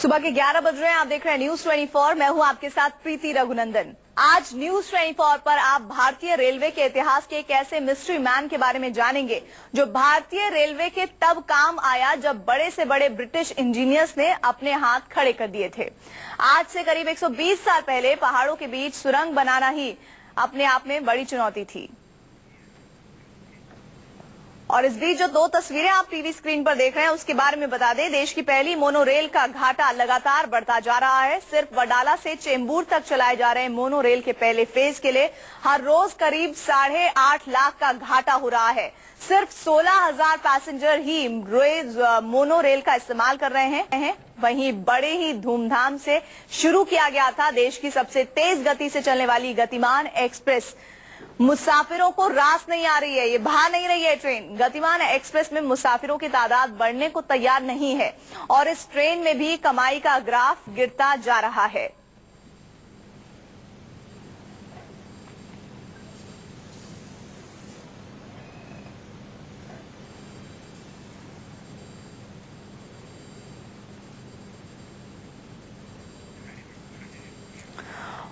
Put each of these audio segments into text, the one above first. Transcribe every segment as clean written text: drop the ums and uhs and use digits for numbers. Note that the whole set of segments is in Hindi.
सुबह के 11 बज रहे हैं। आप देख रहे हैं न्यूज 24। मैं हूं आपके साथ प्रीति रघुनंदन। आज न्यूज 24 पर आप भारतीय रेलवे के इतिहास के एक ऐसे मिस्ट्री मैन के बारे में जानेंगे जो भारतीय रेलवे के तब काम आया जब बड़े से बड़े ब्रिटिश इंजीनियर्स ने अपने हाथ खड़े कर दिए थे। आज से करीब 120 साल पहले पहाड़ों के बीच सुरंग बनाना ही अपने आप में बड़ी चुनौती थी। और इस बीच जो दो तस्वीरें आप टीवी स्क्रीन पर देख रहे हैं उसके बारे में बता दें। देश की पहली मोनोरेल का घाटा लगातार बढ़ता जा रहा है। सिर्फ वडाला से चेंबूर तक चलाए जा रहे मोनोरेल के पहले फेज के लिए हर रोज करीब 8.5 लाख का घाटा हो रहा है। सिर्फ 16,000 पैसेंजर ही रोज मोनोरेल का इस्तेमाल कर रहे हैं। वहीं बड़े ही धूमधाम से शुरू किया गया था देश की सबसे तेज गति से चलने वाली गतिमान एक्सप्रेस। मुसाफिरों को रास नहीं आ रही है, ये भा नहीं रही है ट्रेन। गतिमान एक्सप्रेस में मुसाफिरों की तादाद बढ़ने को तैयार नहीं है और इस ट्रेन में भी कमाई का ग्राफ गिरता जा रहा है।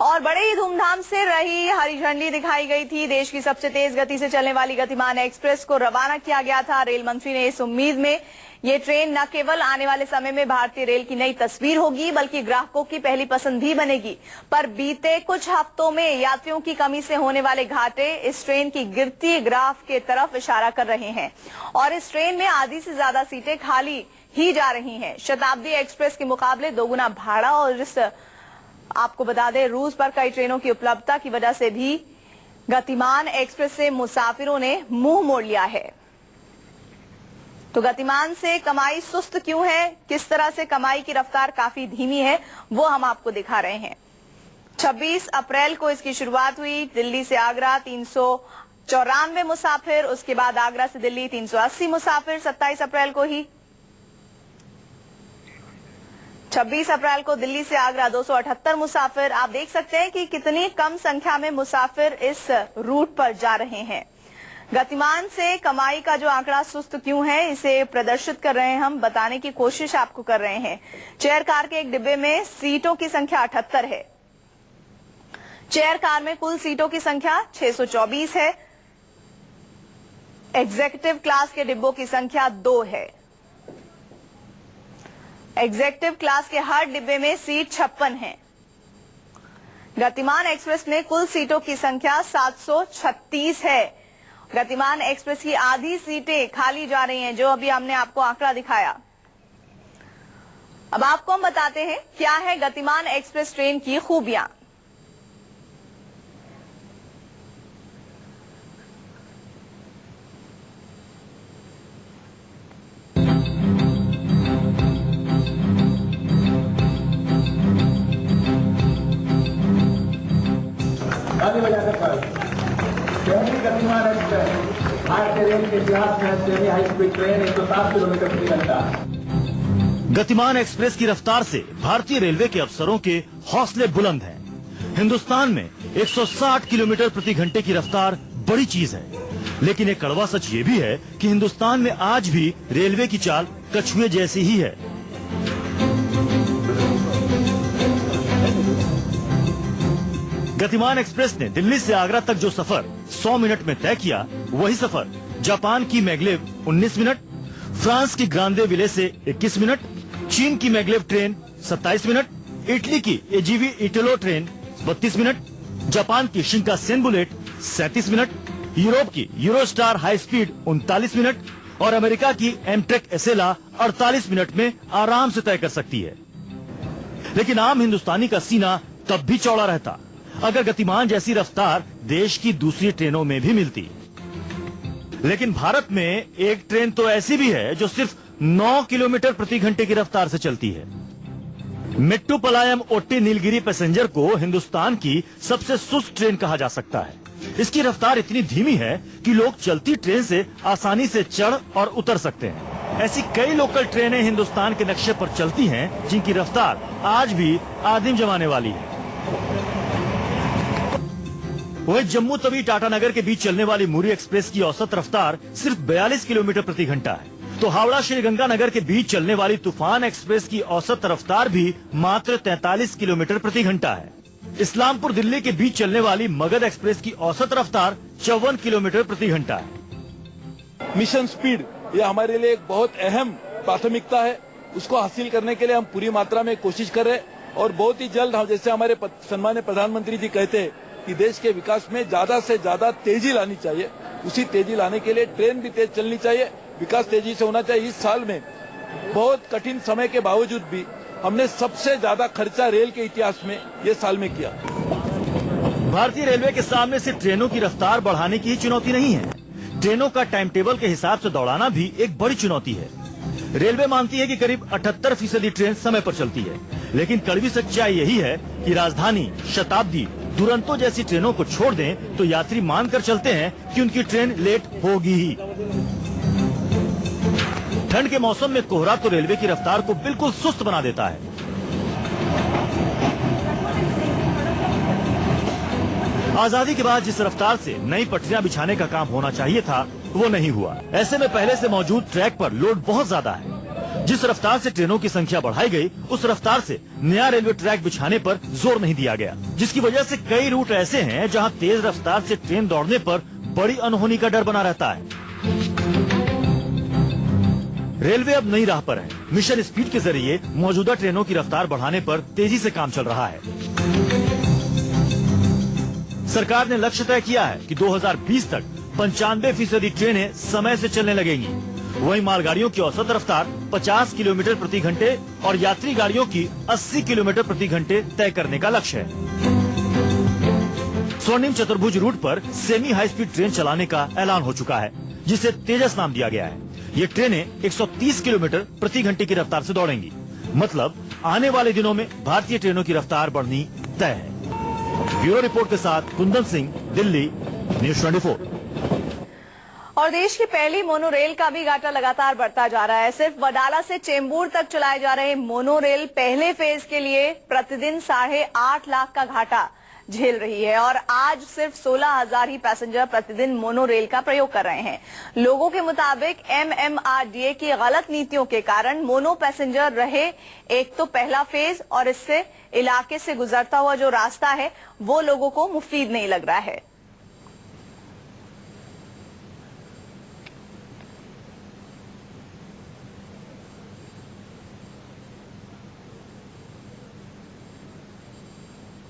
और बड़े ही धूमधाम से रही हरी झंडी दिखाई गई थी। देश की सबसे तेज गति से चलने वाली गतिमान एक्सप्रेस को रवाना किया गया था। रेल मंत्री ने इस उम्मीद में ये ट्रेन न केवल आने वाले समय में भारतीय रेल की नई तस्वीर होगी बल्कि ग्राहकों की पहली पसंद भी बनेगी। पर बीते कुछ हफ्तों में यात्रियों की कमी से होने वाले घाटे इस ट्रेन की गिरती ग्राफ के तरफ इशारा कर रहे हैं और इस ट्रेन में आधी से ज्यादा सीटें खाली ही जा रही हैं। शताब्दी एक्सप्रेस के मुकाबले दोगुना भाड़ा और इस आपको बता दें रूस पर कई ट्रेनों की उपलब्धता की वजह से भी गतिमान एक्सप्रेस से मुसाफिरों ने मुंह मोड़ लिया है। तो गतिमान से कमाई सुस्त क्यों है, किस तरह से कमाई की रफ्तार काफी धीमी है, वो हम आपको दिखा रहे हैं। 26 अप्रैल को इसकी शुरुआत हुई। दिल्ली से आगरा 394 मुसाफिर, उसके बाद आगरा से दिल्ली 380 मुसाफिर 27 अप्रैल को ही। 26 अप्रैल को दिल्ली से आगरा 278 मुसाफिर। आप देख सकते हैं कि कितनी कम संख्या में मुसाफिर इस रूट पर जा रहे हैं। गतिमान से कमाई का जो आंकड़ा सुस्त क्यों है इसे प्रदर्शित कर रहे हैं, हम बताने की कोशिश आपको कर रहे हैं। चेयर कार के एक डिब्बे में सीटों की संख्या 78 है। चेयर कार में कुल सीटों की संख्या 624 है। एग्जीक्यूटिव क्लास के डिब्बों की संख्या 2 है। एग्जीक्यूटिव क्लास के हर डिब्बे में सीट 56 है। गतिमान एक्सप्रेस में कुल सीटों की संख्या 736 है। गतिमान एक्सप्रेस की आधी सीटें खाली जा रही हैं, जो अभी हमने आपको आंकड़ा दिखाया। अब आपको हम बताते हैं क्या है गतिमान एक्सप्रेस ट्रेन की खूबियां। गतिमान एक्सप्रेस भारतीय रेल के इतिहास में semi high speed train 107 kilometre प्रति घंटा। गतिमान एक्सप्रेस की रफ्तार से भारतीय रेलवे के अफसरों के हौसले बुलंद हैं। हिंदुस्तान में 160 किलोमीटर प्रति घंटे की रफ्तार बड़ी चीज है, लेकिन एक कड़वा सच ये भी है कि हिंदुस्तान में आज भी रेलवे की चाल कछुए जैसी ही है। गतिमान एक्सप्रेस ने दिल्ली से आगरा तक जो सफर 100 मिनट में तय किया, वही सफर जापान की मैग्लेव 19 मिनट, फ्रांस की ग्रांदे विले से 21 मिनट, चीन की मैग्लेव ट्रेन 27 मिनट, इटली की एजीवी इटलो ट्रेन 32 मिनट, जापान की शिंकानसेन बुलेट 37 मिनट, यूरोप की यूरोस्टार हाई स्पीड 39 मिनट और अमेरिका की एमट्रेक एसेला 48 मिनट में आराम से तय कर सकती है। लेकिन आम हिंदुस्तानी का सीना तब भी चौड़ा रहता अगर गतिमान जैसी रफ्तार देश की दूसरी ट्रेनों में भी मिलती। लेकिन भारत में एक ट्रेन तो ऐसी भी है जो सिर्फ 9 किलोमीटर प्रति घंटे की रफ्तार से चलती है। मेट्टुपलायम ओट्टी नीलगिरी पैसेंजर को हिंदुस्तान की सबसे सुस्त ट्रेन कहा जा सकता है। इसकी रफ्तार इतनी धीमी है कि लोग चलती ट्रेन से आसानी से चढ़ और उतर सकते हैं। ऐसी कई लोकल ट्रेनें हिंदुस्तान के नक्शे पर चलती हैं जिनकी रफ्तार आज भी आदिम जमाने वाली है। वहीं जम्मू तवी टाटानगर के बीच चलने वाली मुरी एक्सप्रेस की औसत रफ्तार सिर्फ 42 किलोमीटर प्रति घंटा है, तो हावड़ा श्रीगंगानगर के बीच चलने वाली तूफान एक्सप्रेस की औसत रफ्तार भी मात्र 43 किलोमीटर प्रति घंटा है। इस्लामपुर दिल्ली के बीच चलने वाली मगध एक्सप्रेस की औसत रफ्तार 54 किलोमीटर प्रति घंटा है। मिशन स्पीड ये हमारे लिए एक बहुत अहम प्राथमिकता है। उसको हासिल करने के लिए हम पूरी मात्रा में कोशिश कर रहे हैं और बहुत ही जल्द हम, जैसे हमारे सम्मानीय प्रधानमंत्री जी कहते हैं कि देश के विकास में ज्यादा से ज्यादा तेजी लानी चाहिए, उसी तेजी लाने के लिए ट्रेन भी तेज चलनी चाहिए, विकास तेजी से होना चाहिए। इस साल में बहुत कठिन समय के बावजूद भी हमने सबसे ज्यादा खर्चा रेल के इतिहास में ये साल में किया। भारतीय रेलवे के सामने सिर्फ ट्रेनों की रफ्तार बढ़ाने की ही चुनौती नहीं है, ट्रेनों का टाइम टेबल के हिसाब से दौड़ाना भी एक बड़ी चुनौती है। रेलवे मानती है कि करीब 78% ट्रेन समय पर चलती है, लेकिन कड़वी सच्चाई यही है कि राजधानी, शताब्दी, दुरंतो जैसी ट्रेनों को छोड़ दें तो यात्री मानकर चलते हैं कि उनकी ट्रेन लेट होगी ही। ठंड के मौसम में कोहरा तो रेलवे की रफ्तार को बिल्कुल सुस्त बना देता है। आजादी के बाद जिस रफ्तार से नई पटरियां बिछाने का काम होना चाहिए था वो नहीं हुआ। ऐसे में पहले से मौजूद ट्रैक पर लोड बहुत ज्यादा है। जिस रफ्तार से ट्रेनों की संख्या बढ़ाई गई, उस रफ्तार से नया रेलवे ट्रैक बिछाने पर जोर नहीं दिया गया, जिसकी वजह से कई रूट ऐसे हैं जहां तेज रफ्तार से ट्रेन दौड़ने पर बड़ी अनहोनी का डर बना रहता है। रेलवे अब नई राह पर है। मिशन स्पीड के जरिए मौजूदा ट्रेनों की रफ्तार बढ़ाने पर तेजी से काम चल रहा है। सरकार ने लक्ष्य तय किया है कि 2020 तक 95% ट्रेनें समय से चलने लगेंगी। वहीं मालगाड़ियों की औसत रफ्तार 50 किलोमीटर प्रति घंटे और यात्री गाड़ियों की 80 किलोमीटर प्रति घंटे तय करने का लक्ष्य है। स्वर्णिम चतुर्भुज रूट पर सेमी हाई स्पीड ट्रेन चलाने का ऐलान हो चुका है, जिसे तेजस नाम दिया गया है। ये ट्रेनें 130 किलोमीटर प्रति घंटे की रफ्तार से दौड़ेंगी। मतलब आने वाले दिनों में भारतीय ट्रेनों की रफ्तार बढ़नी तय है। ब्यूरो रिपोर्ट के साथ कुंदन सिंह, दिल्ली, न्यूज़ 24। और देश की पहली मोनोरेल का भी घाटा लगातार बढ़ता जा रहा है। सिर्फ वडाला से चेंबूर तक चलाए जा रहे मोनोरेल पहले फेज के लिए प्रतिदिन 8.5 लाख का घाटा झेल रही है और आज सिर्फ 16,000 ही पैसेंजर प्रतिदिन मोनोरेल का प्रयोग कर रहे हैं। लोगों के मुताबिक MMRDA की गलत नीतियों के कारण मोनो पैसेंजर रहे एक तो पहला फेज और इससे इलाके से गुजरता हुआ जो रास्ता है वो लोगों को मुफीद नहीं लग रहा है।